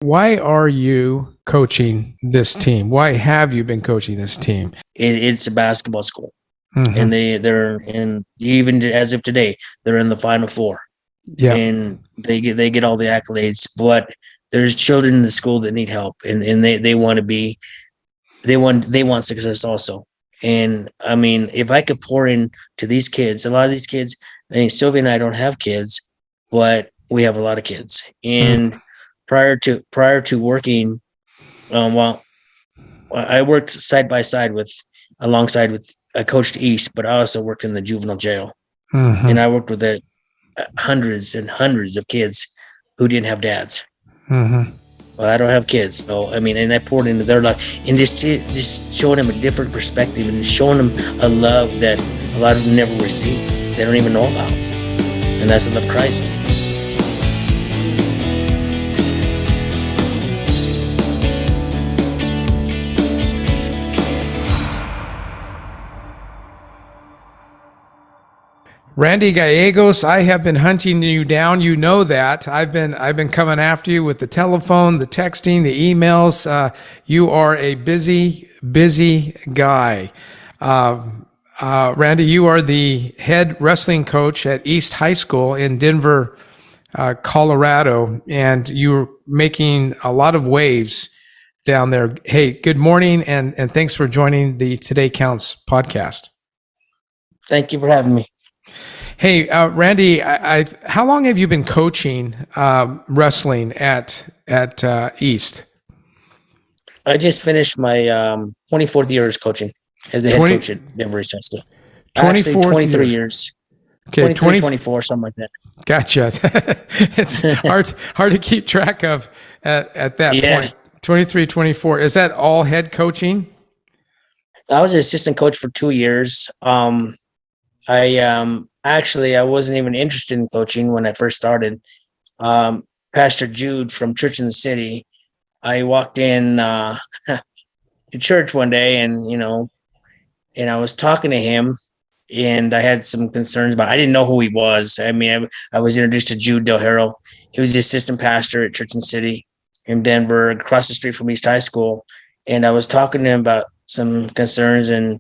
Why are you coaching this team? Why have you been coaching this team? It's a basketball school, and Mm-hmm. they're in, even as of today, they're in the Final Four, Yeah. and they get all the accolades. But there's children in the school that need help, and they want to be, they want success also. And I mean, if I could pour in to these kids, a lot of these kids, I think Sylvia and I don't have kids, but we have a lot of kids. And Mm. prior to working, well, I worked side by side alongside with, I coached East, but I also worked in the juvenile jail, and Mm-hmm. I worked with the hundreds and hundreds of kids who didn't have dads. Mm-hmm. Well, I don't have kids, so I mean, and I poured into their life, and just showing them a different perspective, and showing them a love that a lot of them never received, they don't even know about, and that's the love of Christ. Randy Gallegos, I have been hunting you down. You know that. I've been coming after you with the telephone, the texting, the emails. You are a busy guy. Uh, Randy, you are the head wrestling coach at East High School in Denver, Colorado, and you're making a lot of waves down there. Hey, good morning, and thanks for joining the Today Counts podcast. Thank you for having me. Hey, Randy, how long have you been coaching wrestling at East? I just finished my 24th year as coaching as the head 20 coach at Denver East High School. Actually, 24th 23 year. years, Okay, 23, 20. 24, something like that. Gotcha. It's hard to keep track of at that Yeah, point. 23, 24. Is that all head coaching? I was an assistant coach for 2 years. I wasn't even interested in coaching when I first started. Pastor Jude from Church in the City, I walked in to church one day, and I was talking to him, and I had some concerns, but I didn't know who he was. I mean, I was introduced to Jude Del Hero. He was the assistant pastor at Church in the City in Denver, across the street from East High School. And I was talking to him about some concerns and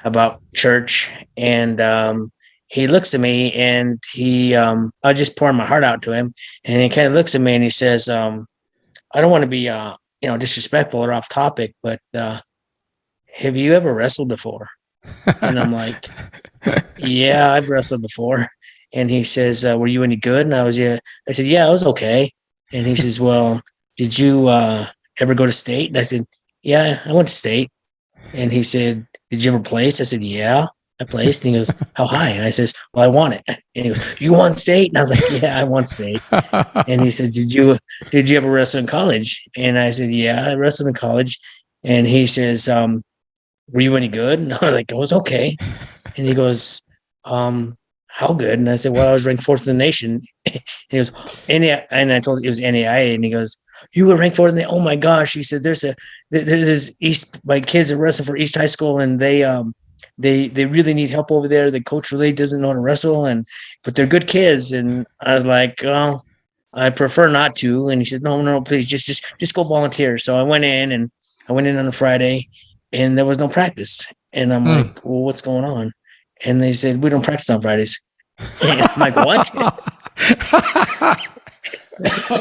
about church. And he looks at me, and I just pour my heart out to him. And he kind of looks at me and he says, I don't want to be, disrespectful or off topic, but have you ever wrestled before? And I'm like, yeah, I've wrestled before. And he says, were you any good? And yeah. I said, yeah, I was okay. And he says, well, did you ever go to state? And I said, yeah, I went to state. And he said, did you ever place? I said, yeah, I placed. And he goes, how high? And I says, well, I won it. And he goes, you won state? And I was like, yeah, I won state. And he said, did you ever wrestle in college? And I said, yeah, I wrestled in college. And he says, were you any good? And I was like, I was okay. And he goes, how good? And I said, well, I was ranked fourth in the nation. And he goes, and I told him it was NAIA. And he goes, you were ranked fourth in the, oh my gosh. He said, there's East, my kids are wrestling for East High School, and they really need help over there. The coach really doesn't know how to wrestle, but they're good kids. And I was like, oh, I prefer not to. And he said, no, please just go volunteer. So I went in on a Friday, and there was no practice. And I'm Hmm. like, well, what's going on? And they said, we don't practice on Fridays. And I'm like, what?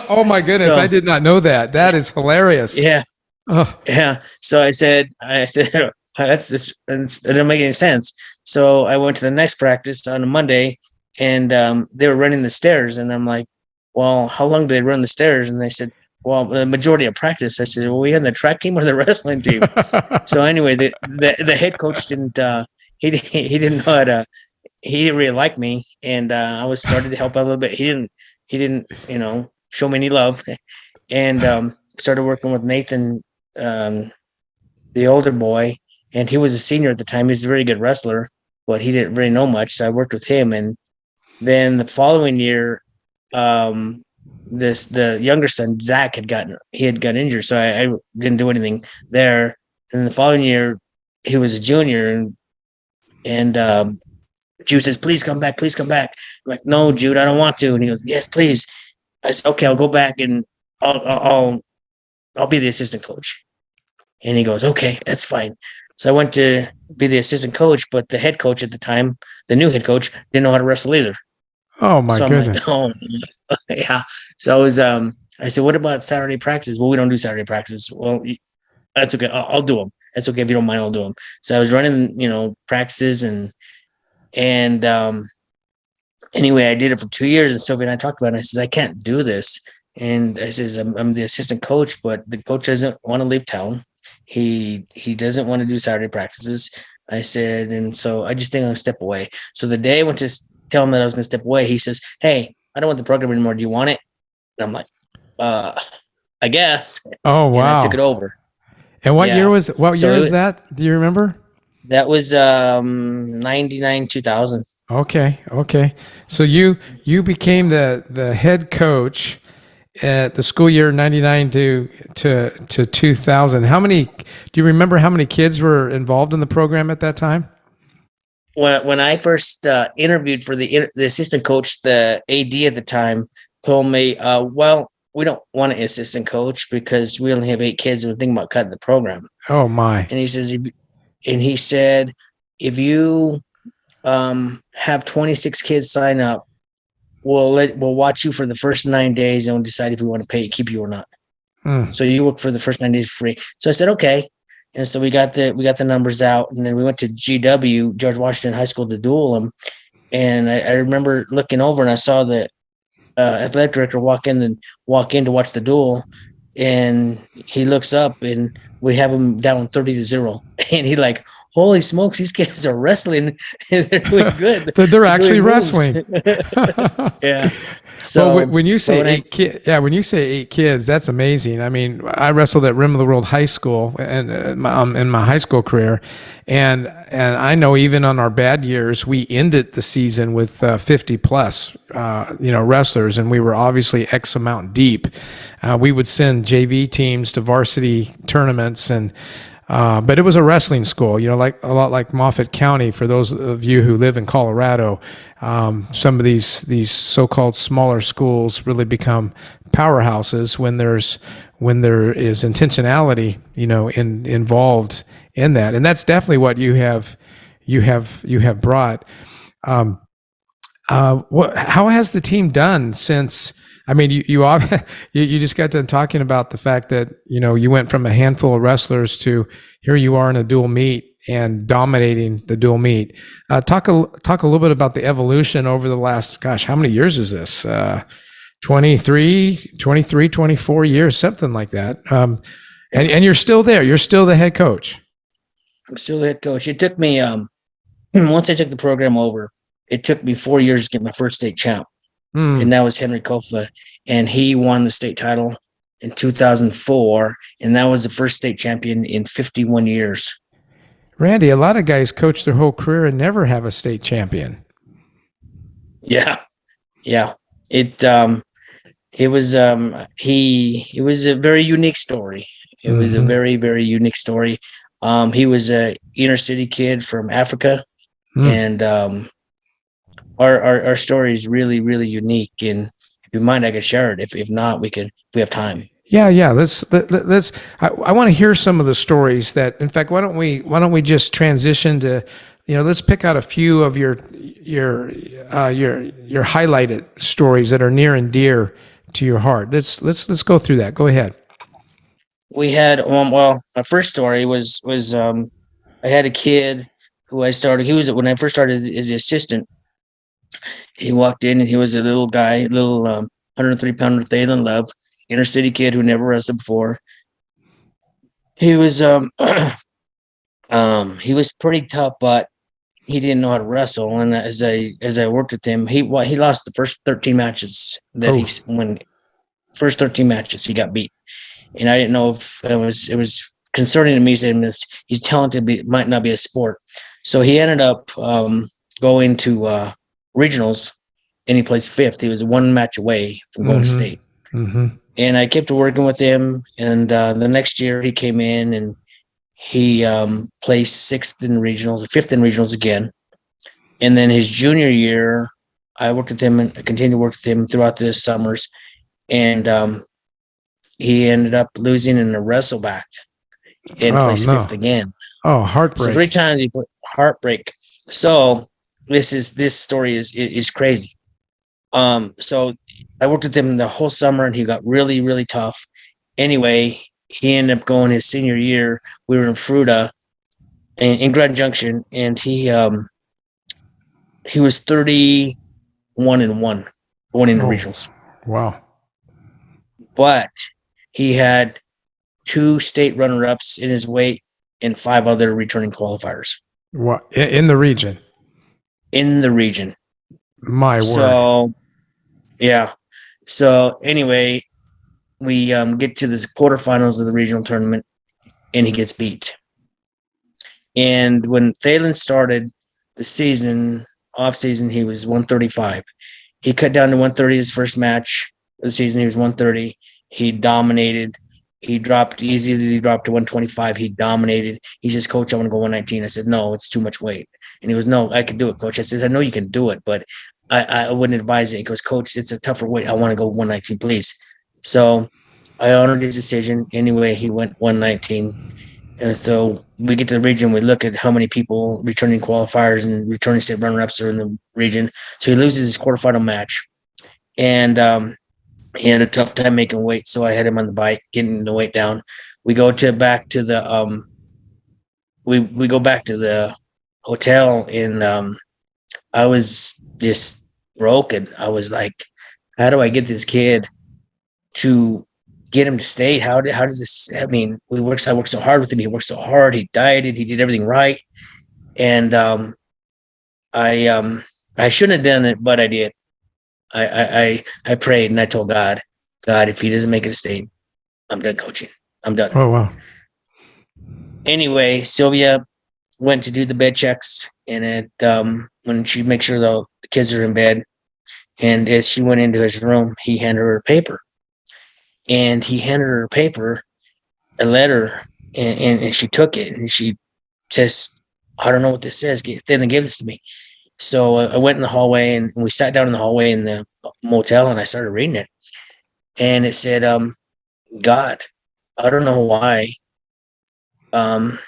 Oh my goodness, I So did not know that. That is hilarious. yeah, Oh, yeah. So I said, that didn't make any sense. So I went to the next practice on a Monday, and they were running the stairs, and I'm like, well, how long do they run the stairs? And they said, well, the majority of practice. I said, well, we had the track team or the wrestling team. So anyway, the head coach didn't he didn't know how to, he didn't really like me, and I was started to help out a little bit. He didn't show me any love, and started working with Nathan, um, the older boy, and he was a senior at the time. He was a very good wrestler, but he didn't really know much. So I worked with him, and then the following year, um, the younger son Zach had got injured, so I didn't do anything there. And the following year, he was a junior, and Jude says, "Please come back, please come back." I'm like, "No, Jude, I don't want to." And he goes, "Yes, please." I said, "Okay, I'll go back, and I'll I'll be the assistant coach. And he goes, okay, that's fine. So I went to be the assistant coach, but the head coach at the time, the new head coach, didn't know how to wrestle either. Oh my So I'm like, goodness. oh, yeah. So I said, what about Saturday practice? Well, we don't do Saturday practice. Well, that's okay. I'll do them. That's okay. If you don't mind, I'll do them. So I was running, practices and anyway, I did it for 2 years. And Sylvia and I talked about it. And I says, I can't do this. And I says, I'm the assistant coach, but the coach doesn't want to leave town. He doesn't want to do Saturday practices. I said, and so I just think I'm gonna step away. So the day I went to tell him that I was gonna step away, he says, hey, I don't want the program anymore. Do you want it? And I'm like, I guess. Oh And I took it wow. over. And what year Yeah. was So that? Do you remember? that was 99, 2000. Okay, okay. So you became the head coach at the school year 99 to 2000. How many do you remember how many kids were involved in the program at that time? When I first interviewed for the assistant coach, the AD at the time told me, well, we don't want an assistant coach because we only have 8 kids and we're thinking about cutting the program. Oh my. And he said, if you have 26 kids sign up, we'll watch you for the first 9 days and we'll decide if we want to keep you or not. Hmm. So you work for the first 9 days for free. So I said, okay. And so we got the numbers out, and then we went to GW, George Washington High School, to duel them. And I remember looking over and I saw the athletic director walk in to watch the duel, and he looks up and we have him down 30-0, and he like, holy smokes, these kids are wrestling. They're doing good. They're actually wrestling. Yeah. Well, So when you say when you say 8 kids, that's amazing. I mean, I wrestled at Rim of the World High School and in my high school career, and I know even on our bad years, we ended the season with 50 plus, wrestlers, and we were obviously X amount deep. We would send JV teams to varsity tournaments and. But it was a wrestling school, like a lot like Moffat County. For those of you who live in Colorado, some of these so-called smaller schools really become powerhouses when there is intentionality, involved in that, and that's definitely what you have brought. How has the team done since? I mean, you just got done talking about the fact that you went from a handful of wrestlers to here you are in a dual meet and dominating the dual meet. Talk a little bit about the evolution over the last, gosh, how many years is this? 23, 24 years, something like that. And you're still there. You're still the head coach. I'm still the head coach. It took me once I took the program over, it took me 4 years to get my first state champ. And that was Henry Kofa, and he won the state title in 2004, and that was the first state champion in 51 years. Randy, a lot of guys coach their whole career and never have a state champion. Yeah. It was a very unique story. It was a very, very unique story. He was a inner city kid from Africa, and our story is really, really unique. And if you mind, I could share it. If not, if we have time. Yeah. Let's. I want to hear some of the stories that. In fact, why don't we just transition to, let's pick out a few of your highlighted stories that are near and dear to your heart. Let's go through that. Go ahead. We had my first story was I had a kid who I started. He was when I first started as the assistant. He walked in and he was a little guy, 103-pounder, Thalen Love, inner city kid who never wrestled before. He was he was pretty tough, but he didn't know how to wrestle. And as I worked with him, he lost the first 13 matches that first 13 matches he got beat. And I didn't know if it was concerning to me, saying he's talented, might not be a sport. So he ended up going to regionals, and he placed 5th. He was 1 match away from going to state. And I kept working with him. And the next year he came in and he placed 6th in regionals, 5th in regionals again. And then his junior year, I worked with him and continued to work with him throughout the summers. And he ended up losing in a wrestleback and Oh placed no. fifth again. Oh, So heartbreak. 3 times he put heartbreak. So this story is crazy. So I worked with him the whole summer, and he got really, really tough. Anyway, he ended up going his senior year. We were in Fruta in Grand Junction, and he was 31-1 going into regionals. Wow. But he had 2 state runner-ups in his weight and 5 other returning qualifiers What in the region? in the region. My word. So, yeah. So anyway, we get to the quarterfinals of the regional tournament, and he gets beat. And when Thalen started the season, off season, he was 135. He cut down to 130 his first match of the season. He was 130. He dominated. He dropped easily. He dropped to 125. He dominated. He says, "Coach, I want to go 119." I said, "No, it's too much weight." And he goes, "No, I can do it, Coach." I said, "I know you can do it, but I wouldn't advise it." He goes, "Coach, it's a tougher weight. I want to go 119, please." So I honored his decision. Anyway, he went 119. And so we get to the region, we look at how many people returning qualifiers and returning state runner-ups are in the region. So he loses his quarterfinal match. And he had a tough time making weight. So I had him on the bike, getting the weight down. We go back to the we go back to the hotel, and I was just broken. I was like, how do I get this kid to get him to state? How does this? I mean, I worked so hard with him. He worked so hard. He dieted. He did everything right. And I shouldn't have done it, but I did. I prayed, and I told God, if he doesn't make it a state, I'm done coaching. I'm done. Oh wow. Anyway, Sylvia went to do the bed checks, and when she makes sure the kids are in bed, and as she went into his room, he handed her a paper. And he handed her a paper, a letter, and she took it, and she says, "I don't know what this says. Then give this to me." So I went in the hallway, and we sat down in the hallway in the motel, and I started reading it. And it said, "God, I don't know why I'm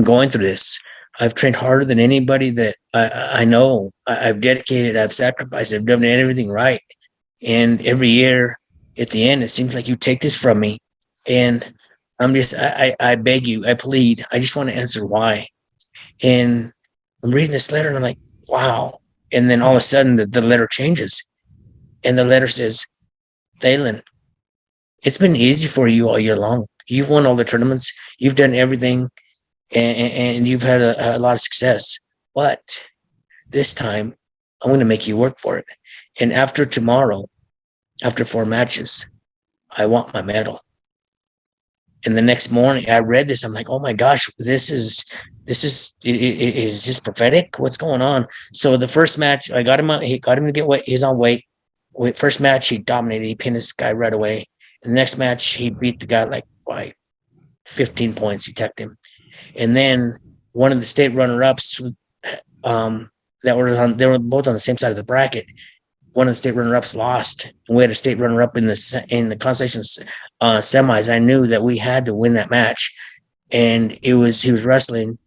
going through this. I've trained harder than anybody that I know. I've dedicated, I've sacrificed, I've done everything right. And every year at the end, it seems like you take this from me. And I beg you, I plead, I just want to answer why." And I'm reading this letter, and I'm like, wow. And then all of a sudden the letter changes. And the letter says, "Thalen, it's been easy for you all year long. You've won all the tournaments. You've done everything, and you've had a lot of success. But this time, I'm going to make you work for it. And after tomorrow, after 4 matches, I want my medal." And the next morning, I read this. I'm like, "Oh my gosh, is this prophetic? What's going on?" So the first match, I got him on. He got him to get weight. He's on weight. First match, he dominated. He pinned this guy right away. And the next match, he beat the guy like by 15 points. He teched him. And then one of the state runner-ups, they were both on the same side of the bracket. One of the state runner-ups lost, and we had a state runner-up in the consolation semis. I knew that we had to win that match, and he was wrestling,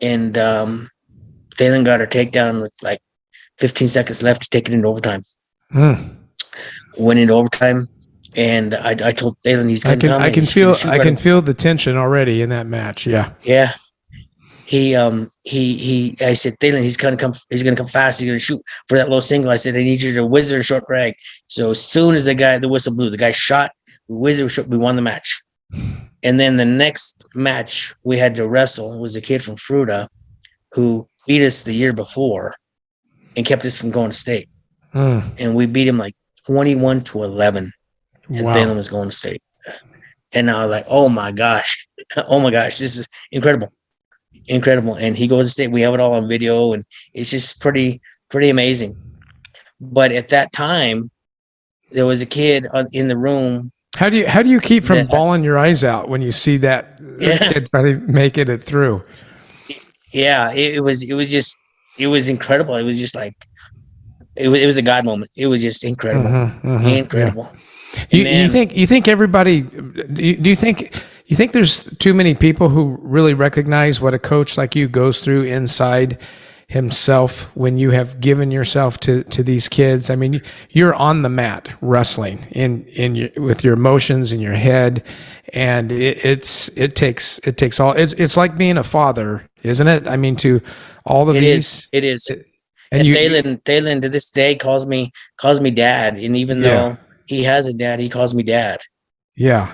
and Thalen got her takedown with like 15 seconds left to take it into overtime. Went into overtime, and I told Thalen he's going to come. I can feel the tension already in that match. Yeah. Yeah. I said, "Thalen, he's gonna come fast. He's gonna shoot for that low single." I said, "I need you to whizzer a short drag." So as soon as the whistle blew, the guy shot, we won the match. And then the next match we had to wrestle was a kid from Fruta who beat us the year before and kept us from going to state. And we beat him like 21-11. And Thalen was going to state. And I was like, oh my gosh, this is incredible. And he goes to state. We have it all on video, and it's just pretty amazing. But at that time, there was a kid in the room. How do you keep from bawling your eyes out when you see that kid finally making it through? Yeah, it was incredible. It was just like it was a God moment. It was just incredible. Incredible. Yeah. You, And you then think you think everybody? Do you think there's too many people who really recognize what a coach like you goes through inside himself when you have given yourself to these kids? I mean, you're on the mat wrestling in your, with your emotions in your head, and it takes all. It's like being a father, isn't it? I mean, to all of these, it is. and And you Thalen to this day calls me dad. And even yeah. though he has a dad, he calls me dad. Yeah.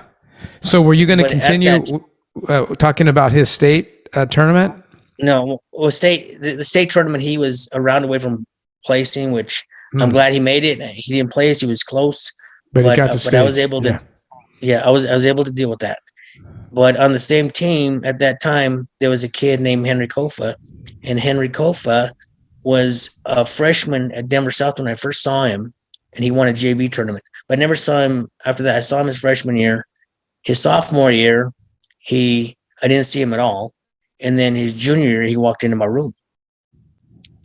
So were you going to But at that continue talking about his state tournament? no, well, the state tournament, he was a round away from placing, which I'm Hmm. glad he made it. He didn't place; he was close, But he got to but I was states. able to. Yeah. Yeah, I was able to deal with that. But on the same team at that time, there was a kid named Henry Kofa, and Henry Kofa was a freshman at Denver South when I first saw him, and he won a JV tournament. But I never saw him after that. I saw him his freshman year. His sophomore year, I didn't see him at all. And then his junior year, he walked into my room.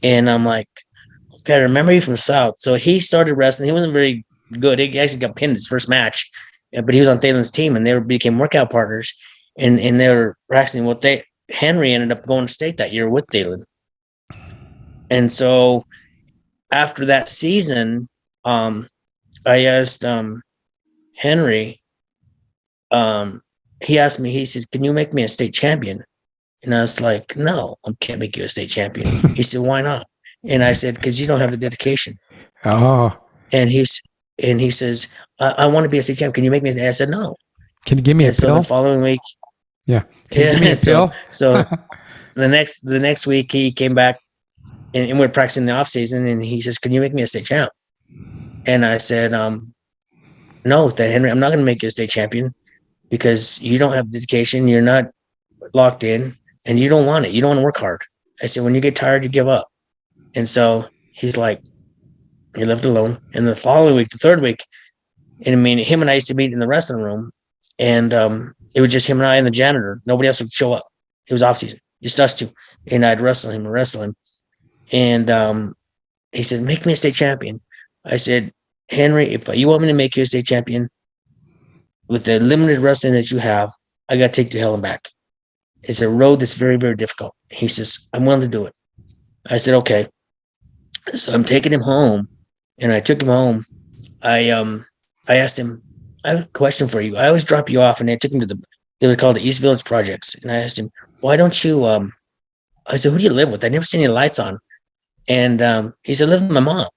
And I'm like, okay, I remember you from South. So he started wrestling. He wasn't very good. He actually got pinned his first match, but he was on Thalen's team and they became workout partners. And they were wrestling. Henry ended up going to state that year with Thalen. And so after that season, I asked Henry, he asked me, he says, can you make me a state champion? And I was like, no, I can't make you a state champion. He said, why not? And I said, because you don't have the dedication. Oh, And he says, I want to be a state champion. Can you make me? And I said, no. can you give me a And so the pill? following week, Yeah. Can you give me a pill? so the next week he came back and we're practicing the off season and he says, can you make me a state champ? And I said, no, Henry, I'm not going to make you a state champion because you don't have dedication. You're not locked in and you don't want it. You don't want to work hard. I said, when you get tired, you give up. And so he's like, you're left alone. And the following week, the third week, and I mean, him and I used to meet in the wrestling room, and it was just him and I and the janitor. Nobody else would show up. It was off season, just us two. And I'd wrestle him and wrestle him. And he said, make me a state champion. I said, Henry, if you want me to make you a state champion with the limited wrestling that you have, I got to take you to hell and back. It's a road that's very, very difficult. He says, I'm willing to do it. I said, okay. So I'm taking him home, and I took him home. I asked him, I have a question for you. I always drop you off, and I took him to they were called the East Village Projects. And I asked him, why don't you, I said, who do you live with? I never seen any lights on. And he said, I live with my mom.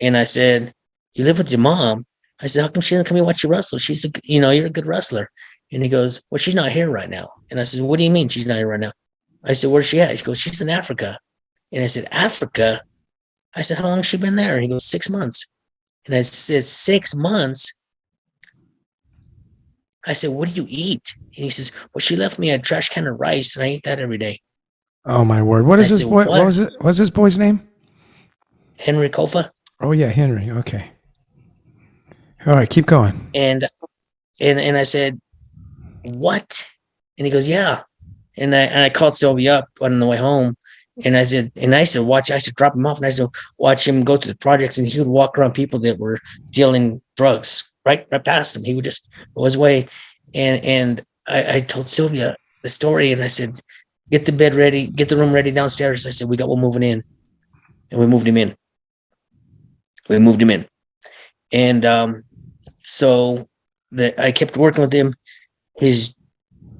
And I said, you live with your mom? I said, how come she doesn't come and watch you wrestle? She's you're a good wrestler. And he goes, well, she's not here right now. And I said, what do you mean she's not here right now? I said, where's she at? He goes, she's in Africa. And I said, Africa? I said, how long has she been there? And he goes, 6 months. And I said, 6 months? I said, what do you eat? And he says, well, she left me a trash can of rice and I eat that every day. Oh my word! What is this said, boy? What was it? What's this boy's name? Henry Kofa. Oh yeah, Henry. Okay. All right, keep going. And I said, what? And he goes, yeah. And I called Sylvia up on the way home. And I said, watch, I should drop him off and I said, watch him go to the projects. And he would walk around people that were dealing drugs right past him. He would just go his way. And I told Sylvia the story and I said, get the bed ready, get the room ready downstairs. I said, we got one moving in. And we moved him in. And so I kept working with him. His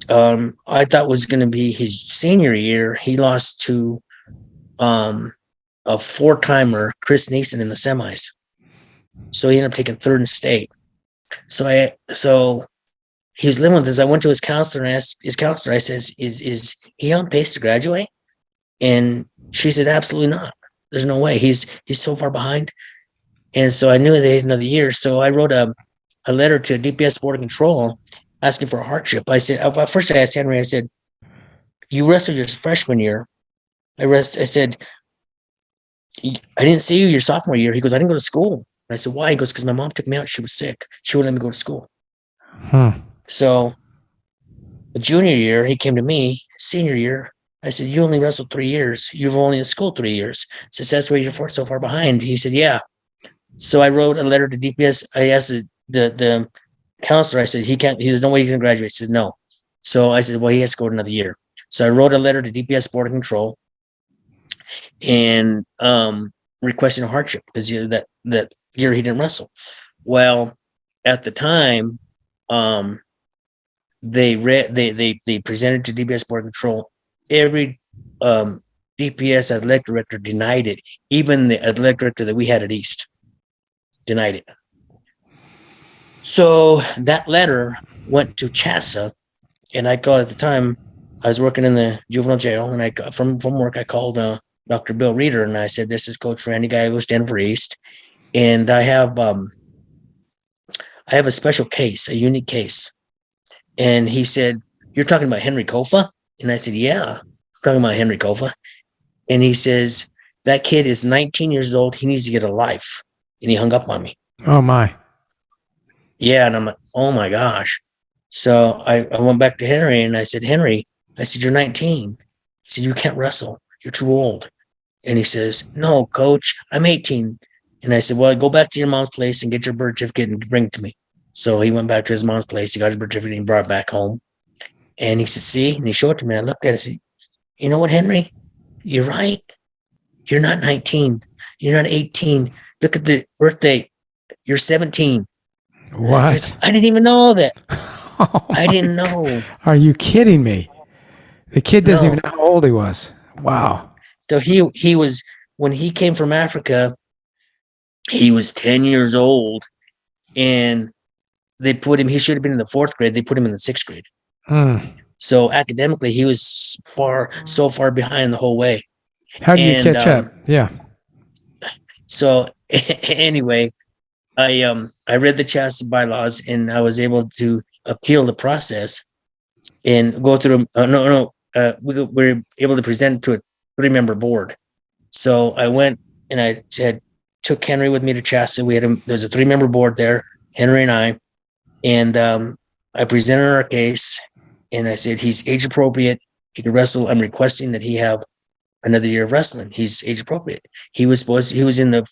I thought was going to be his senior year. He lost to a four-timer, Chris Neeson, in the semis. So he ended up taking third in state. So he was living with us. I went to his counselor and asked his counselor, I says, is he on pace to graduate? And she said, absolutely not. There's no way. He's so far behind. And so I knew they had another year. So I wrote a letter to DPS Board of Control asking for a hardship. I said, first I asked Henry, I said, you wrestled your freshman year. I said, I didn't see you your sophomore year. He goes, I didn't go to school. And I said, why? He goes, because my mom took me out. She was sick. She wouldn't let me go to school. So the junior year, he came to me. Senior year, I said, you only wrestled 3 years. You've only in school 3 years. Says, that's why you're so far behind. He said, yeah. So I wrote a letter to DPS. I asked the the counselor, I said, there's no way he can graduate. He said, no. So I said, well, he has to go another year. So I wrote a letter to DPS Board of Control and requesting a hardship because that year he didn't wrestle. Well, at the time, they presented to DPS Board of Control. Every DPS athletic director denied it. Even the athletic director that we had at East denied it. So that letter went to CHASA, and I called at the time. I was working in the juvenile jail, and I from work I called Dr. Bill Reeder, and I said, "This is Coach Randy Gallegos, Denver East, and I have a special case, a unique case." And he said, "You're talking about Henry Kofa?" And I said, "Yeah, I'm talking about Henry Kofa." And he says, "That kid is 19 years old. He needs to get a life." And he hung up on me. Oh my. Yeah, and I'm like, oh my gosh. So I went back to Henry and I said, "Henry," I said, "you're 19. I said, "You can't wrestle. You're too old." And he says, "No, coach, I'm 18. And I said, "Well, go back to your mom's place and get your birth certificate and bring it to me." So he went back to his mom's place. He got his birth certificate and he brought it back home. And he said, "See," and he showed it to me. I looked at it and said, "You know what, Henry? You're right. You're not 19. You're not 18. Look at the birth date. You're 17. What? I didn't even know that. I didn't know. Are you kidding me? The kid doesn't No. even know how old he was. Wow. So he was, when he came from Africa, he was 10 years old, and they put him, he should have been in the 4th grade. They put him in the 6th grade. So academically, he was so far behind the whole way. How do you catch up? Yeah. So anyway, I read the CHASA bylaws, and I was able to appeal the process and go through. We were able to present to a 3-member board. So I went and I took Henry with me to CHASA. There's a 3-member board there, Henry and I, and I presented our case, and I said, he's age appropriate. He can wrestle. I'm requesting that he have another year of wrestling. He's age appropriate. He was in the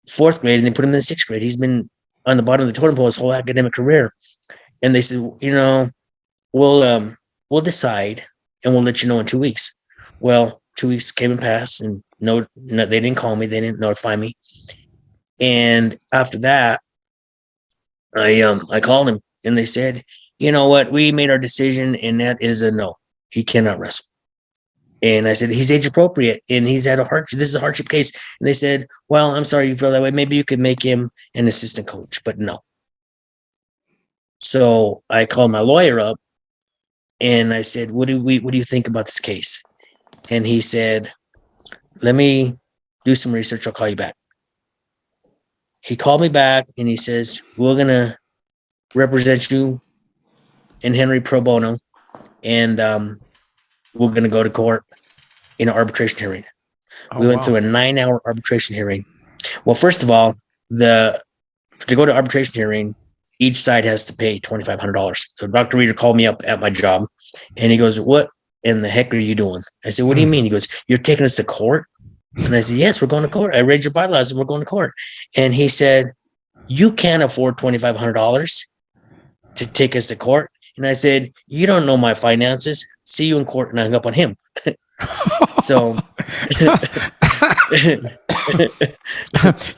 4th grade, and they put him in the 6th grade. He's been on the bottom of the totem pole his whole academic career. And they said, we'll decide, and we'll let you know in 2 weeks. Well, 2 weeks came and passed, and no, they didn't call me. They didn't notify me. And after that, I called him, and they said, "You know what? We made our decision, and that is a no. He cannot wrestle." And I said, "He's age appropriate, and he's had a hardship. This is a hardship case." And they said, "Well, I'm sorry you feel that way. Maybe you could make him an assistant coach, but no." So I called my lawyer up, and I said, what do you think about this case?" And he said, "Let me do some research. I'll call you back." He called me back, and he says, "We're going to represent you and Henry pro bono, and we're going to go to court in an arbitration hearing." We went through a 9-hour arbitration hearing. Well, first of all, to go to arbitration hearing, each side has to pay $2,500. So Dr. Reeder called me up at my job, and he goes, "What in the heck are you doing?" I said, "What do you mean?" He goes, "You're taking us to court?" And I said, "Yes, we're going to court. I read your bylaws, and we're going to court." And he said, "You can't afford $2,500 to take us to court." And I said, "You don't know my finances. See you in court." And I hung up on him. So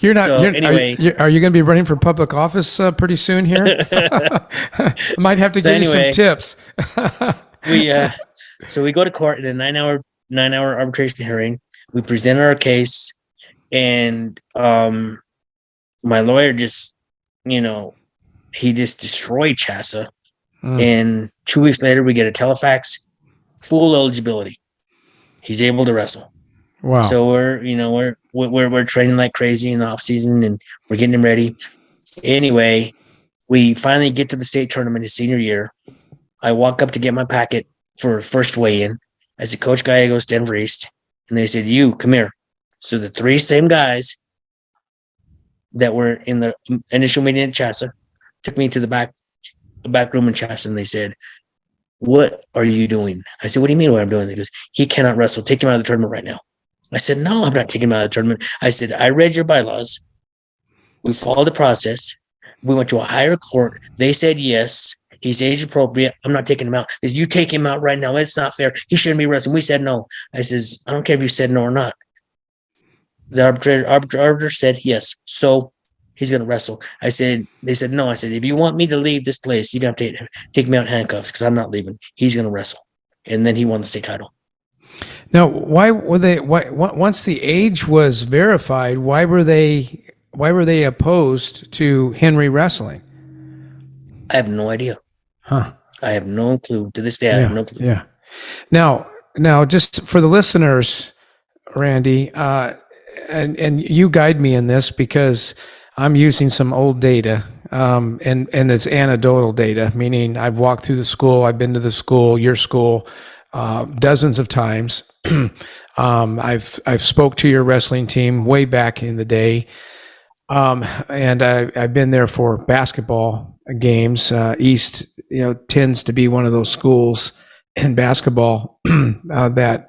you're not. So anyway, are you going to be running for public office pretty soon here? Might have to give you some tips. So we go to court in a 9-hour arbitration hearing. We present our case, and my lawyer just, he just destroyed CHASA. And 2 weeks later, we get a telefax, full eligibility. He's able to wrestle. Wow. So we're training like crazy in the off season, and we're getting him ready. Anyway, we finally get to the state tournament his senior year. I walk up to get my packet for first weigh-in. I said, "Coach Gallegos, Denver East." And they said, "You, come here." So the 3 same guys that were in the initial meeting at CHASA took me to the back room in CHASA, and they said, "What are you doing?" I said, "What do you mean what I'm doing?" They goes, "He cannot wrestle. Take him out of the tournament right now." I said, "No, I'm not taking him out of the tournament." I said, "I read your bylaws. We followed the process. We went to a higher court. They said yes. He's age appropriate. I'm not taking him out. They said, you take him out right now. It's not fair. He shouldn't be wrestling. We said no. I says, I don't care if you said no or not. The arbiter said yes. So he's going to wrestle. They said no. I said, if you want me to leave this place, you're going to take me out in handcuffs because I'm not leaving. He's going to wrestle. And then he won the state title. Now, why were they? Why once the age was verified? Why were they opposed to Henry wrestling? I have no idea. Huh? I have no clue. To this day, I have no clue. Yeah. Now, just for the listeners, Randy, and you guide me in this because I'm using some old data, and it's anecdotal data, meaning I've walked through the school, I've been to the school, your school, dozens of times. I've spoke to your wrestling team way back in the day, and I've been there for basketball games. East, tends to be one of those schools in basketball that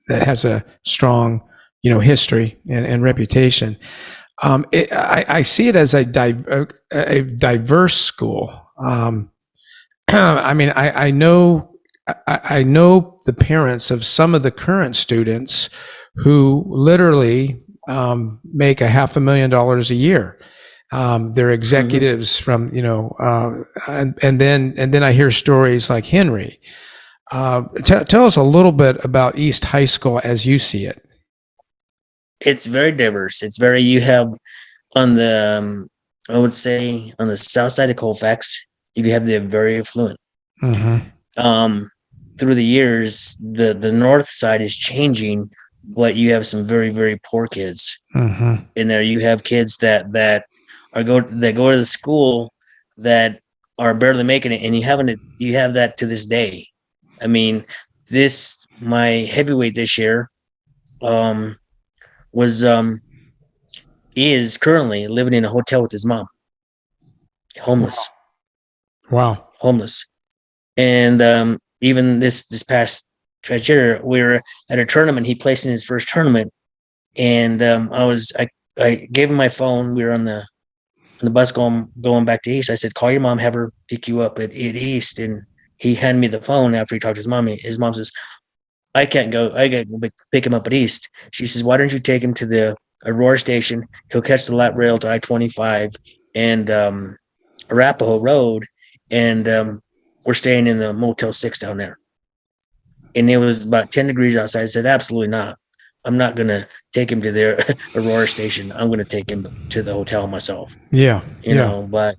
has a strong, history and reputation. I see it as a diverse school. I mean, I know the parents of some of the current students who literally make $500,000 a year. They're executives from, and then I hear stories like Henry. Tell us a little bit about East High School as you see it. It's very diverse. You have on the, I would say on the south side of Colfax, you have the very affluent. Through the years, the north side is changing, but you have some very, very poor kids in there. You have kids that go to the school that are barely making it, and you have that to this day. I mean, my heavyweight this year is currently living in a hotel with his mom, homeless. Wow. Homeless. And even this past year, we were at a tournament. He placed in his first tournament, and I gave him my phone. We were on the bus going back to East. I said, call your mom, have her pick you up at East. And he handed me the phone after he talked to his mom. His mom says, I can't go. I got to pick him up at East. She says, why don't you take him to the Aurora station? He'll catch the light rail to I-25 and Arapahoe Road. And we're staying in the Motel 6 down there. And it was about 10 degrees outside. I said, absolutely not. I'm not going to take him to the Aurora station. I'm going to take him to the hotel myself. Yeah. You know, but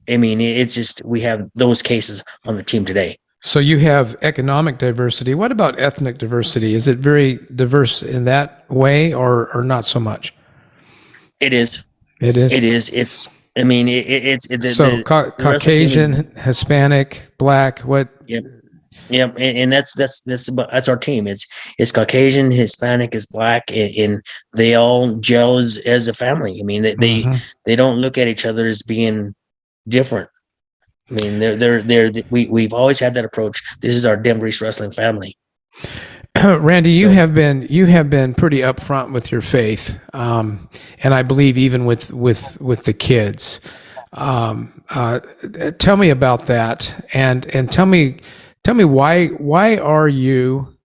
I mean, it's just, we have those cases on the team today. So you have economic diversity. What about ethnic diversity? Is it very diverse in that way or not so much? It is. It is. It is. It's, I mean, it's Caucasian, Hispanic, Black, what? Yep. Yep. And that's our team. It's Caucasian, Hispanic, is Black, and they all gel as a family. I mean, they don't look at each other as being different. I mean, we've always had that approach. This is our Denver East Wrestling family. Randy, you have been pretty upfront with your faith, and I believe even with the kids. Tell me about that, and tell me why are you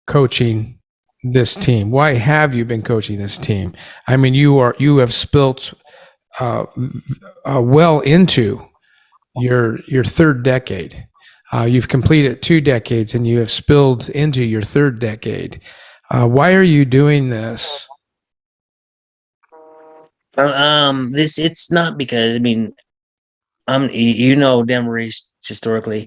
coaching this team? Why have you been coaching this team? I mean, you have spilt well into your third decade. You've completed 2 decades and you have spilled into your third decade. Why are you doing this? It's not because, I mean, Denver East historically,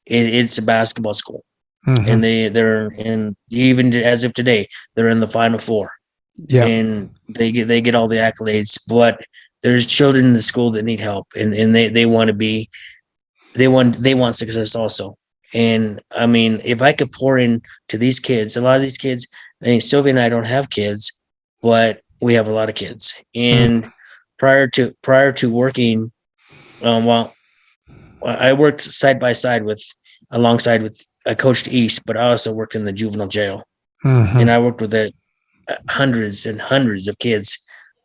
it's a basketball school, and they're in, even as of today, they're in the Final Four. Yeah, and they get all the accolades, but there's children in the school that need help, and they want to be. They want success also. And I mean, if I could pour in to these kids, a lot of these kids, I think Sylvia and I don't have kids, but we have a lot of kids. And prior to working, I worked side by side alongside with, I coached East, but I also worked in the juvenile jail. And I worked with hundreds and hundreds of kids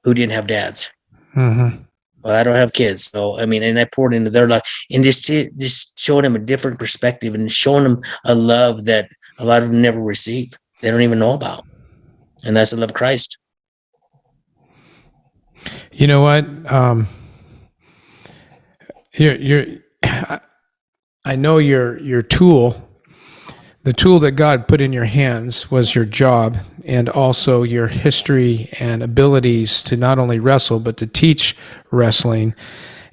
who didn't have dads. Well, I don't have kids, so I mean, and I poured into their life, and just showing them a different perspective, and showing them a love that a lot of them never receive. They don't even know about, and that's the love of Christ. You know what? You're I know your tool, the tool that God put in your hands was your job, and also your history and abilities to not only wrestle but to teach wrestling.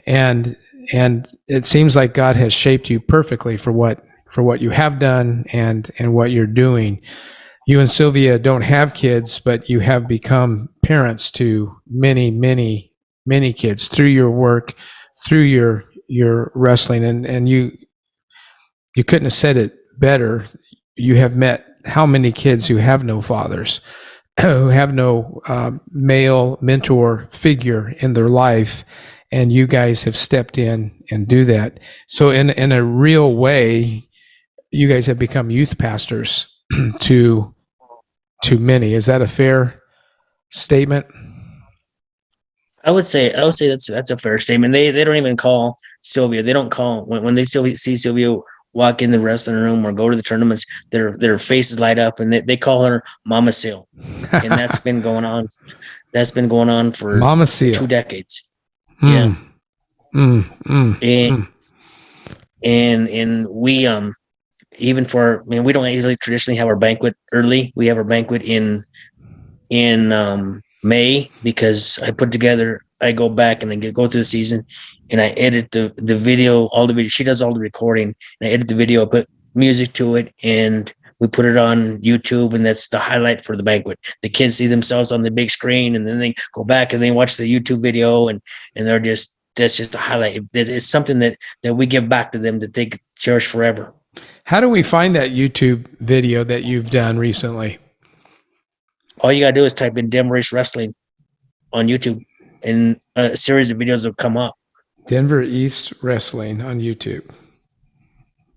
And it seems like God has shaped you perfectly for what you have done and what you're doing. You and Sylvia don't have kids, but you have become parents to many kids through your work, through your wrestling, and you couldn't have said it better. You have met how many kids who have no fathers, who have no male mentor figure in their life, and you guys have stepped in and do that. So in a real way, you guys have become youth pastors to many. Is that a fair statement? I would say that's a fair statement. They don't even call Sylvia. They don't call when they still see Sylvia walk in the wrestling room or go to the tournaments. Their faces light up, and they call her Mama Sil, and that's been going on. That's been going on for Mama 2 decades. Yeah, Mm, and mm. and we even for, I mean, we don't usually traditionally have our banquet early. We have our banquet in May, because I go back and I go through the season, and I edit the video, all the video. She does all the recording, and I edit the video, put music to it, and we put it on YouTube, and that's the highlight for the banquet. The kids see themselves on the big screen, and then they go back and they watch the YouTube video, and that's just a highlight. It's something that we give back to them that they could cherish forever. How do we find that YouTube video that you've done recently? All you gotta do is type in Denver Race Wrestling on YouTube, and a series of videos will come up. Denver East Wrestling on YouTube.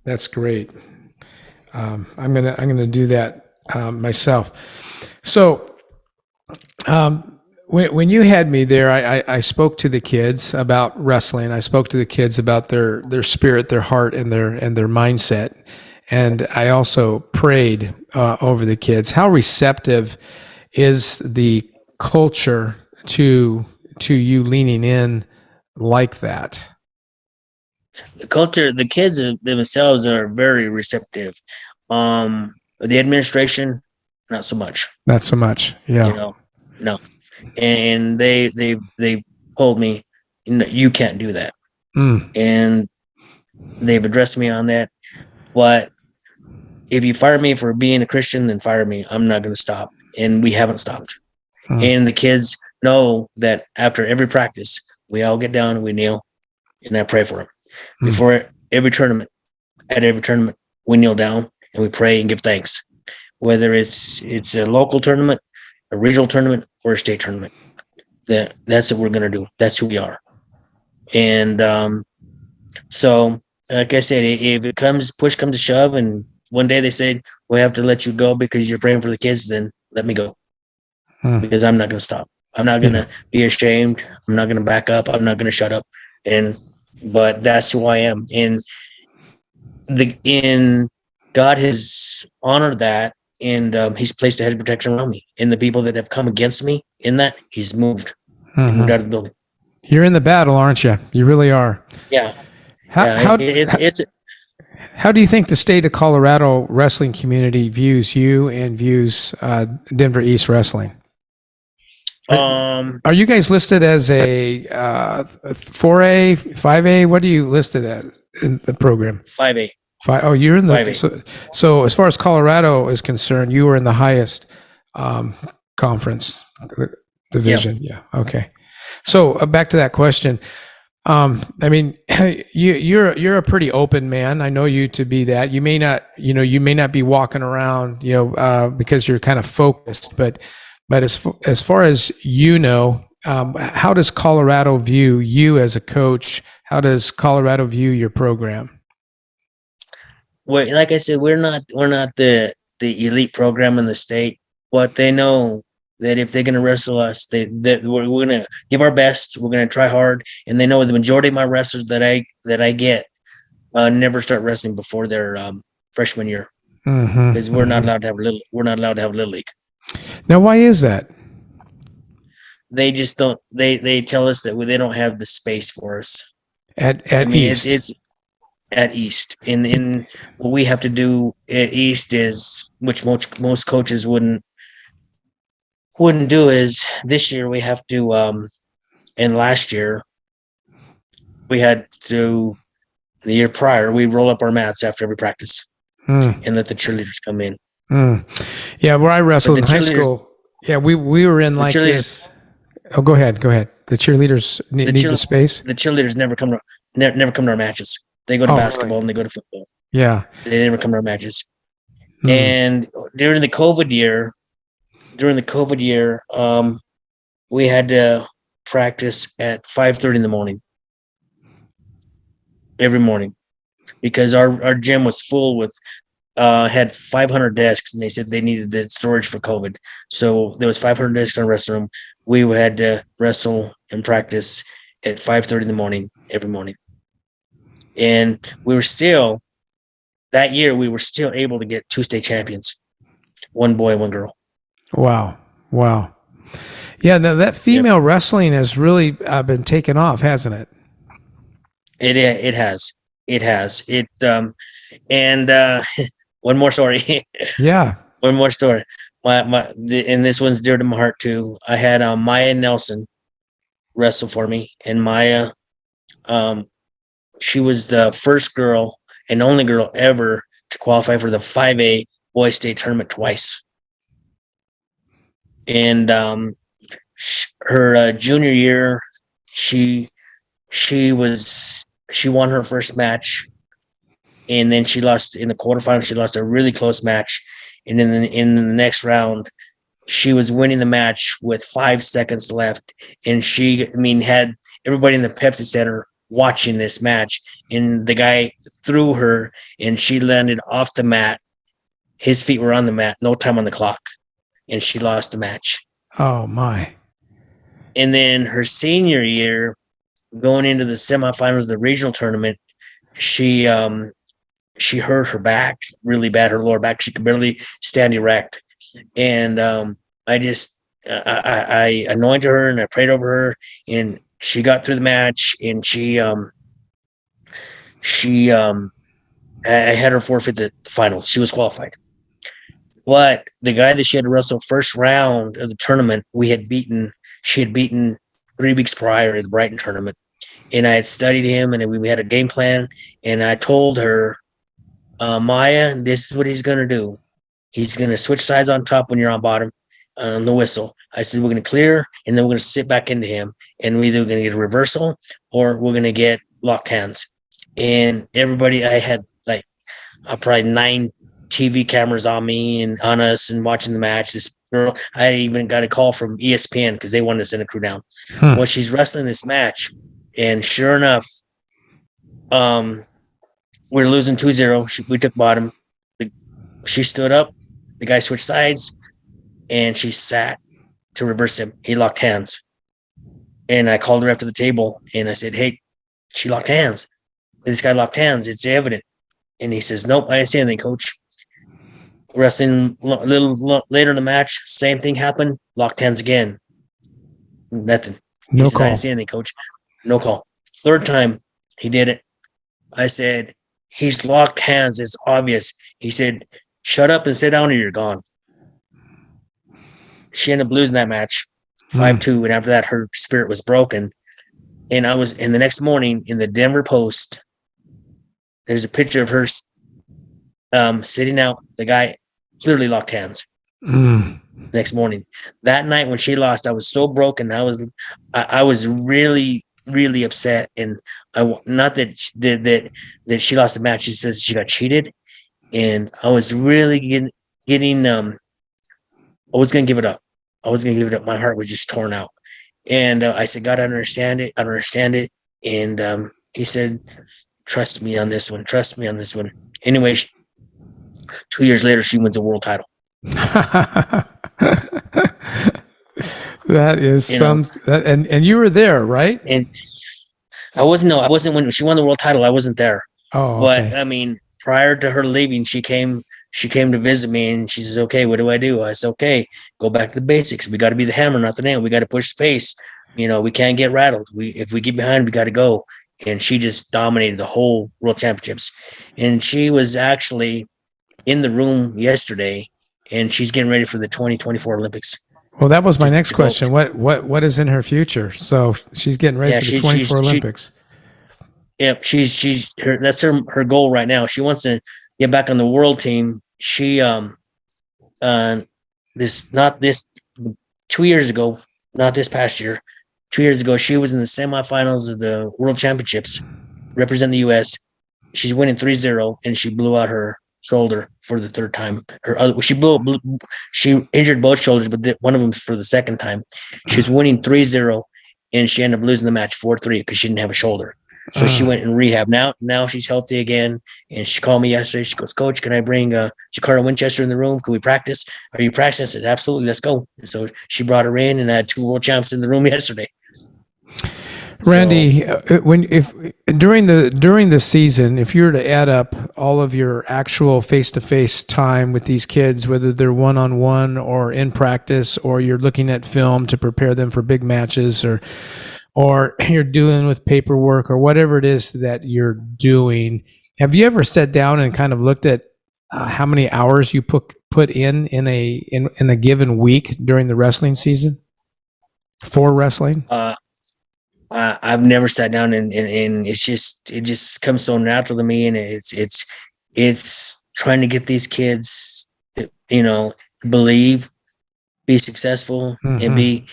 That's great. I'm gonna do that myself. So when you had me there, I spoke to the kids about wrestling. I spoke to the kids about their spirit, their heart, and their mindset. And I also prayed over the kids. How receptive is the culture to you leaning in like that? The culture, the kids themselves are very receptive. The administration, not so much. Not so much. You Yeah. know, no. And they told me, you can't do that, Mm. and they've addressed me on that. But if you fire me for being a Christian, then fire me. I'm not going to stop, and we haven't stopped. Mm. And the kids know that after every practice, we all get down and we kneel, and I pray for them. Mm. Before every tournament, at every tournament, we kneel down and we pray and give thanks. Whether it's a local tournament, a regional tournament, or a state tournament, that's what we're gonna do. That's who we are. And so, like I said, if it comes push comes to shove, and one day they say we have to let you go because you're praying for the kids, then let me go, Mm. because I'm not gonna stop. I'm not gonna be ashamed. I'm not gonna back up. I'm not gonna shut up. But that's who I am. And God has honored that, and He's placed a hedge of protection around me. And the people that have come against me in that, He's moved. They moved out of the building. You're in the battle, aren't you? You really are. Yeah, How yeah. how how do you think the state of Colorado wrestling community views you and views Denver East Wrestling? Are you guys listed as a 4A, 5A? What are you listed as in the program? 5A. Oh, you're in the 5A. so as far as Colorado is concerned, you were in the highest conference division. Yeah. Okay. So back to that question. I mean, you're a pretty open man. I know you to be that. You may not be walking around, because you're kind of focused, but as far as how does Colorado view you as a coach? How does Colorado view your program? Like I said, we're not the elite program in the state, but they know that if they're going to wrestle us, that we're going to give our best. We're going to try hard, and they know the majority of my wrestlers that I get never start wrestling before their freshman year, because we're not allowed to have little league. Now, why is that? They just don't. They tell us that they don't have the space for us. At I mean, East. it's at East. In what we have to do at East is, which most coaches wouldn't do, is this year we have to and last year we had to, the year prior, we roll up our mats after every practice and let the cheerleaders come in. Yeah, where I wrestled in high school, yeah, we were in like this. Oh, go ahead. The cheerleaders need the space. The cheerleaders never come to our matches. They go to basketball and they go to football. Yeah. They never come to our matches. And during the COVID year, we had to practice at 5:30 in the morning every morning, because our gym was full with had 500 desks, and they said they needed the storage for COVID. So there was 500 desks in our wrestling room. We had to wrestle and practice at 5:30 in the morning every morning. And that year we were still able to get 2 state champions, 1 boy, 1 girl. Wow. Yeah, now that female wrestling has really been taken off, hasn't it? It has. And one more story. Yeah. One more story. And this one's dear to my heart too. I had Maya Nelson wrestle for me, and Maya, she was the first girl and only girl ever to qualify for the 5A boys state tournament twice. And her junior year, she won her first match, and then she lost in the quarterfinals. She lost a really close match, and in the next round, she was winning the match with 5 seconds left, and had everybody in the Pepsi Center watching this match. And the guy threw her, and she landed off the mat. His feet were on the mat, no time on the clock, and she lost the match. Oh my! And then her senior year, going into the semifinals of the regional tournament, she hurt her back really bad, her lower back. She could barely stand erect. And I anointed her and I prayed over her, and she got through the match, and I had her forfeit the finals. She was qualified. But the guy that she had to wrestle first round of the tournament, she had beaten 3 weeks prior at the Brighton tournament. And I had studied him, and we had a game plan. And I told her, Maya, this is what he's going to do. He's going to switch sides on top when you're on bottom on the whistle. I said, we're going to clear, and then we're going to sit back into him. And we're either going to get a reversal or we're going to get locked hands. And everybody, I had like probably 9 TV cameras on me and on us and watching the match. This girl, I even got a call from ESPN because they wanted to send a crew down. Well, she's wrestling this match, and sure enough, we're losing 2-0. We took bottom. She stood up. The guy switched sides, and she sat to reverse him. He locked hands. And I called her after the table, and I said, hey, she locked hands. This guy locked hands. It's evident. And he says, nope, I didn't see anything, coach. Wrestling a little later in the match, same thing happened. Locked hands again. Nothing. No said, call. I didn't see anything, coach. No call. Third time, he did it. I said, he's locked hands. It's obvious. He said, shut up and sit down or you're gone. She ended up losing that match 5-2. And after that, her spirit was broken. And the next morning in the Denver Post, there's a picture of her sitting out. The guy clearly locked hands. Next morning. That night when she lost, I was so broken. I was really, really upset. And not that she lost the match. She says she got cheated. And I was really getting I was going to give it up. My heart was just torn out. And I said, God, I understand it. And he said, trust me on this one. Anyway, 2 years later, she wins a world title. That is You know, and you were there, right? and I wasn't. No, I wasn't when she won the world title. I wasn't there. Oh, But okay. I mean, prior to her leaving, she came. She came to visit me, and she says, "Okay, what do I do?" I said, "Okay, go back to the basics. We got to be the hammer, not the nail. We got to push space. You know, we can't get rattled. If we get behind, we got to go." And she just dominated the whole world championships. And she was actually in the room yesterday, and she's getting ready for the 2024 Olympics Well, that was my next to go. question. What is in her future? So she's getting ready Yeah, for the 24 she Olympics. yeah, she's her that's her goal right now. She wants to get back on the world team. She uh this not this 2 years ago, not this past year, 2 years ago, she was in the semifinals of the world championships, representing the US. She's winning 3-0, and she blew out her shoulder for the third time. Her other she injured both shoulders, but one of them for the second time. She was winning 3-0, and she ended up losing the match 4-3 because she didn't have a shoulder. So she Uh, went in rehab. Now she's healthy again. And she called me yesterday. She goes, "Coach, can I bring Jakarta Winchester in the room? Can we practice? Are you practicing?" I said, "Absolutely, let's go." And so she brought her in, and I had 2 world champs in the room yesterday. So Randy, when if during the season, if you were to add up all of your actual face-to-face time with these kids, whether they're one-on-one or in practice, or you're looking at film to prepare them for big matches, or you're dealing with paperwork or whatever it is that you're doing, have you ever sat down and kind of looked at how many hours you put in a given week during the wrestling season for wrestling? uh, I've never sat down, and it just comes so natural to me, and it's trying to get these kids, believe, be successful, and Hmm. be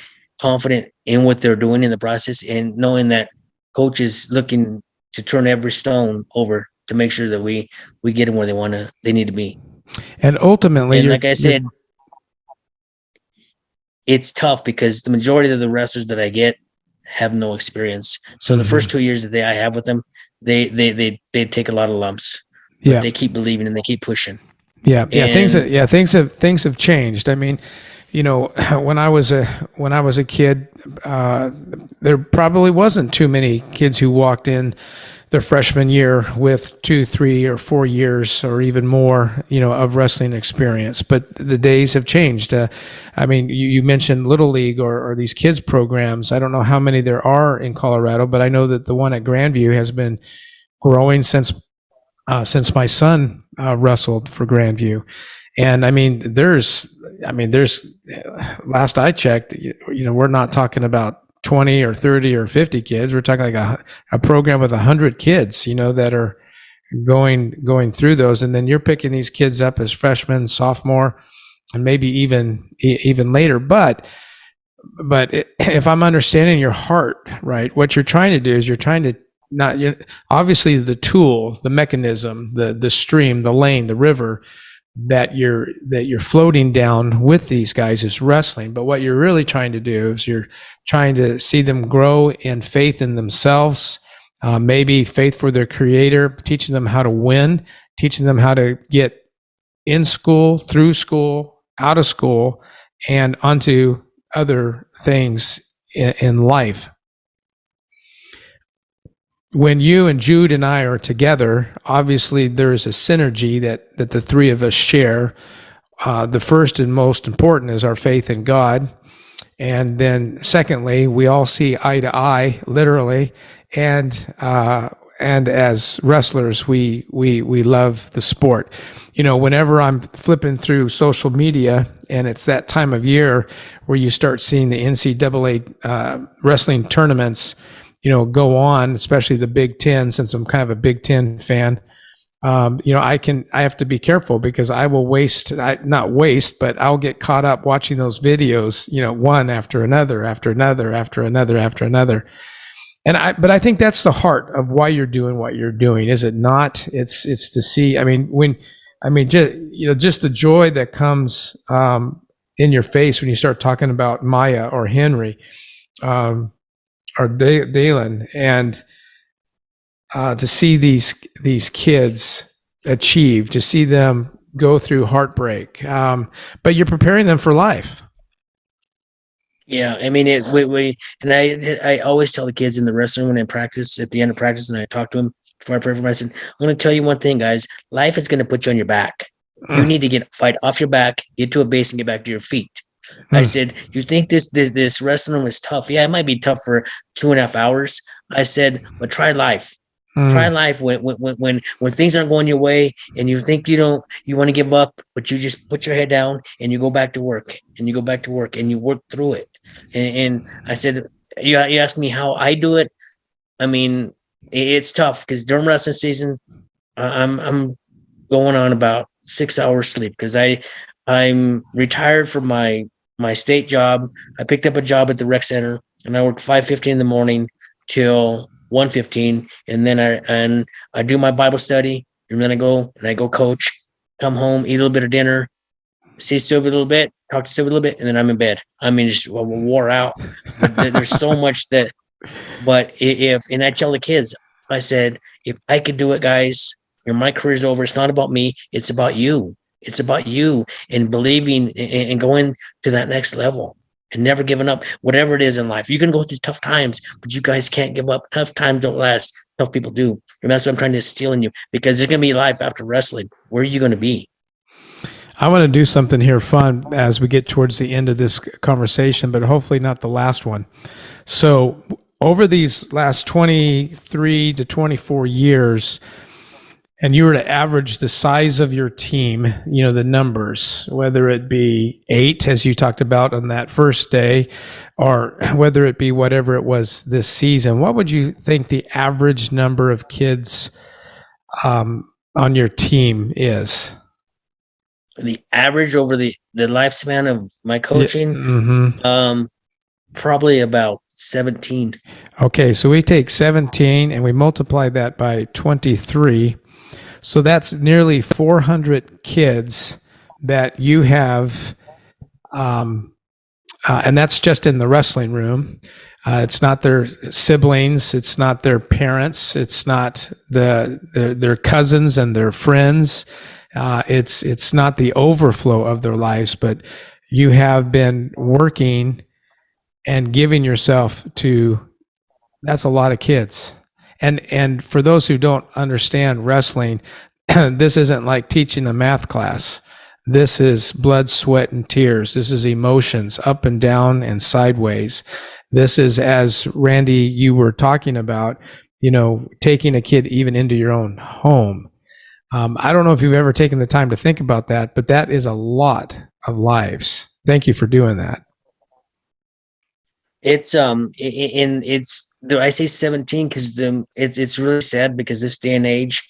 confident in what they're doing in the process, and knowing that coach is looking to turn every stone over to make sure that we get them where they need to be. And ultimately, And like I said, it's tough because the majority of the wrestlers that I get have no experience. So the first mhm. 2 years that I have with them, they take a lot of lumps, but Yeah, they keep believing and they keep pushing. yeah. And Things have changed. I mean, you know, when I was a kid, there probably wasn't too many kids who walked in their freshman year with 2, 3, or 4 years or even more, of wrestling experience. But the days have changed. I mean, you mentioned Little League or these kids programs. I don't know how many there are in Colorado, but I know that the one at Grandview has been growing since my son wrestled for Grandview. And there's last I checked, we're not talking about 20 or 30 or 50 kids. We're talking like a program with 100 kids, that are going through those. And then you're picking these kids up as freshmen, sophomore, and maybe even later. But if I'm understanding your heart right, what you're trying to do is you're trying to not obviously the tool, the mechanism, the stream, the lane, the river that you're floating down with these guys is wrestling. But what you're really trying to do is you're trying to see them grow in faith in themselves, maybe faith for their creator, teaching them how to win, teaching them how to get in school, through school, out of school, and onto other things in life. When you and Jude and I are together, obviously there is a synergy that the three of us share. The first and most important is our faith in God. And then secondly, we all see eye to eye, literally. And as wrestlers, we love the sport. Whenever I'm flipping through social media and it's that time of year where you start seeing the NCAA wrestling tournaments, go on, especially the Big Ten, since I'm kind of a Big Ten fan. I have to be careful because I will not waste, but I'll get caught up watching those videos, one after another, after another, after another, after another. But I think that's the heart of why you're doing what you're doing, is it not? It's to see. Just the joy that comes in your face when you start talking about Maya or Henry, or Dalen, and to see these kids achieve, to see them go through heartbreak, but you're preparing them for life. Yeah, I mean, and I always tell the kids in the wrestling when I practice at the end of practice, and I talk to them before I pray for them. I said, I'm going to tell you one thing, guys. Life is going to put you on your back. You need to fight off your back, get to a base, and get back to your feet. I Mm, said, you think this wrestling is tough? Yeah, it might be tough for 2.5 hours. I said, but try life. Try mm. life when things aren't going your way and you think you want to give up, but you just put your head down and you go back to work and you go back to work and you work through it. And I said, you asked me how I do it. I mean, it's tough because during wrestling season, I'm going on about 6 hours sleep because I'm retired from my state job. I picked up a job at the rec center and I work 5:50 in the morning till 1:15, and then I do my Bible study, and then I go coach, come home, eat a little bit of dinner, see Sylvia a little bit, talk to Sylvia a little bit, and then I'm in bed. I mean, just wore out. But there's so much that. But if and I tell the kids, I said, if I could do it, guys, my career's over. It's not about me. It's about you. It's about you and believing and going to that next level and never giving up, whatever it is in life. You can go through tough times, but you guys can't give up. Tough times don't last. Tough people do. And that's what I'm trying to instill in you because there's going to be life after wrestling. Where are you going to be? I want to do something here fun as we get towards the end of this conversation, but hopefully not the last one. So, over these last 23 to 24 years, and you were to average the size of your team, the numbers, whether it be 8, as you talked about on that first day, or whether it be whatever it was this season, what would you think the average number of kids on your team is? The average over the lifespan of my Yeah. coaching, Mm-hmm. probably about 17. Okay, so we take 17 and we multiply that by 23. So that's nearly 400 kids that you have, and that's just in the wrestling room. It's not their siblings, it's not their parents, it's not their cousins and their friends. It's not the overflow of their lives, but you have been working and giving yourself to. That's a lot of kids. And for those who don't understand wrestling, this isn't like teaching a math class. This is blood, sweat, and tears. This is emotions up and down and sideways. This is, as Randy, you were talking about, taking a kid even into your own home. I don't know if you've ever taken the time to think about that, but that is a lot of lives. Thank you for doing that. It's it's I say 17 because it's really sad because this day and age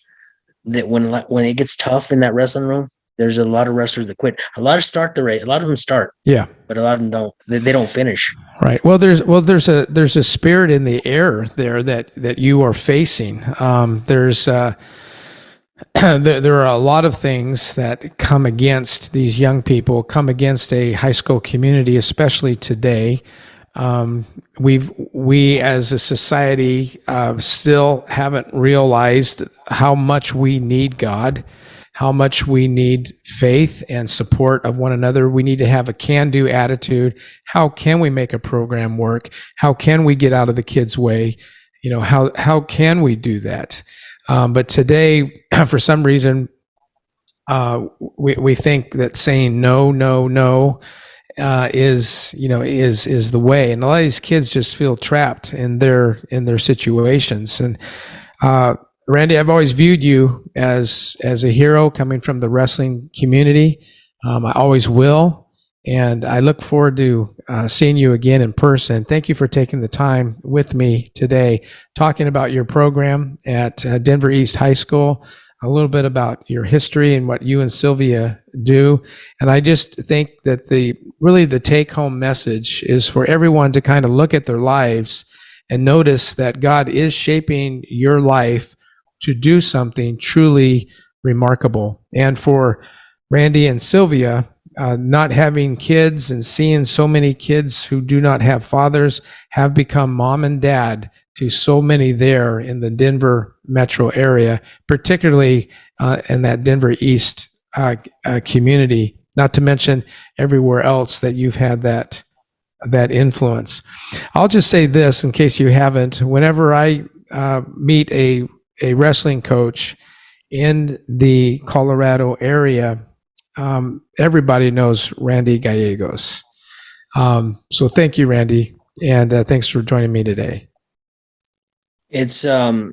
that when it gets tough in that wrestling room, there's a lot of wrestlers that quit. A lot of start the race. A lot of them start, Yeah. but a lot of them don't. They don't finish. Right. Well, there's a spirit in the air there that you are facing. There's there are a lot of things that come against these young people, come against a high school community, especially today. We as a society still haven't realized how much we need God, how much we need faith and support of one another. We need to have a can-do attitude. How can we make a program work? How can we get out of the kids' way? How can we do that? But today, for some reason, we think that saying no, no, no is the way, and a lot of these kids just feel trapped in their situations. And Randy, I've always viewed you as a hero coming from the wrestling community. I always will, and I look forward to seeing you again in person. Thank you for taking the time with me today, talking about your program at Denver East High School, a little bit about your history and what you and Sylvia do. And I just think that the take-home message is for everyone to kind of look at their lives and notice that God is shaping your life to do something truly remarkable. And for Randy and Sylvia, not having kids and seeing so many kids who do not have fathers have become mom and dad to so many there in the Denver metro area, particularly in that Denver East community, not to mention everywhere else that you've had that that influence. I'll just say this in case you haven't. Whenever I meet a wrestling coach in the Colorado area, everybody knows Randy Gallegos. So thank you, Randy, and thanks for joining me today. It's a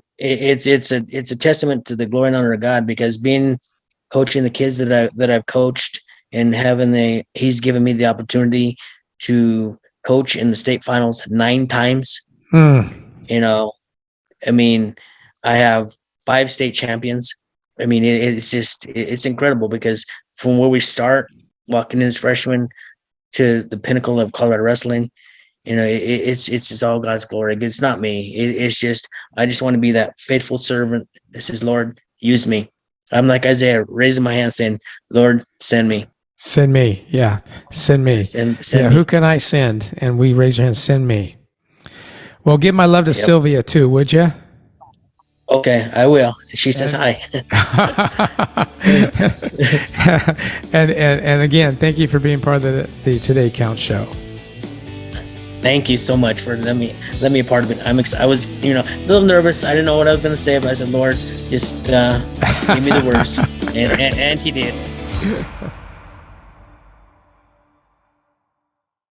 testament to the glory and honor of God, because coaching the kids that I've coached, and he's given me the opportunity to coach in the state finals 9 times. You know, I mean, I have 5 state champions. I mean, it's incredible, because from where we start, walking in as freshmen to the pinnacle of Colorado wrestling, it's just all God's glory. It's not me. It's just, I just want to be that faithful servant that says, Lord, use me. I'm like Isaiah, raising my hand saying, Lord, send me. Send me. Yeah. Send me. Send Yeah. me. Who can I send? And we raise your hand, send me. Well, give my love to Sylvia too, would you? Okay, I will. She says hi. and again, thank you for being part of the Today Counts show. Thank you so much for letting me be a part of it. I was, a little nervous. I didn't know what I was going to say, but I said, Lord, just give me the words, and he did.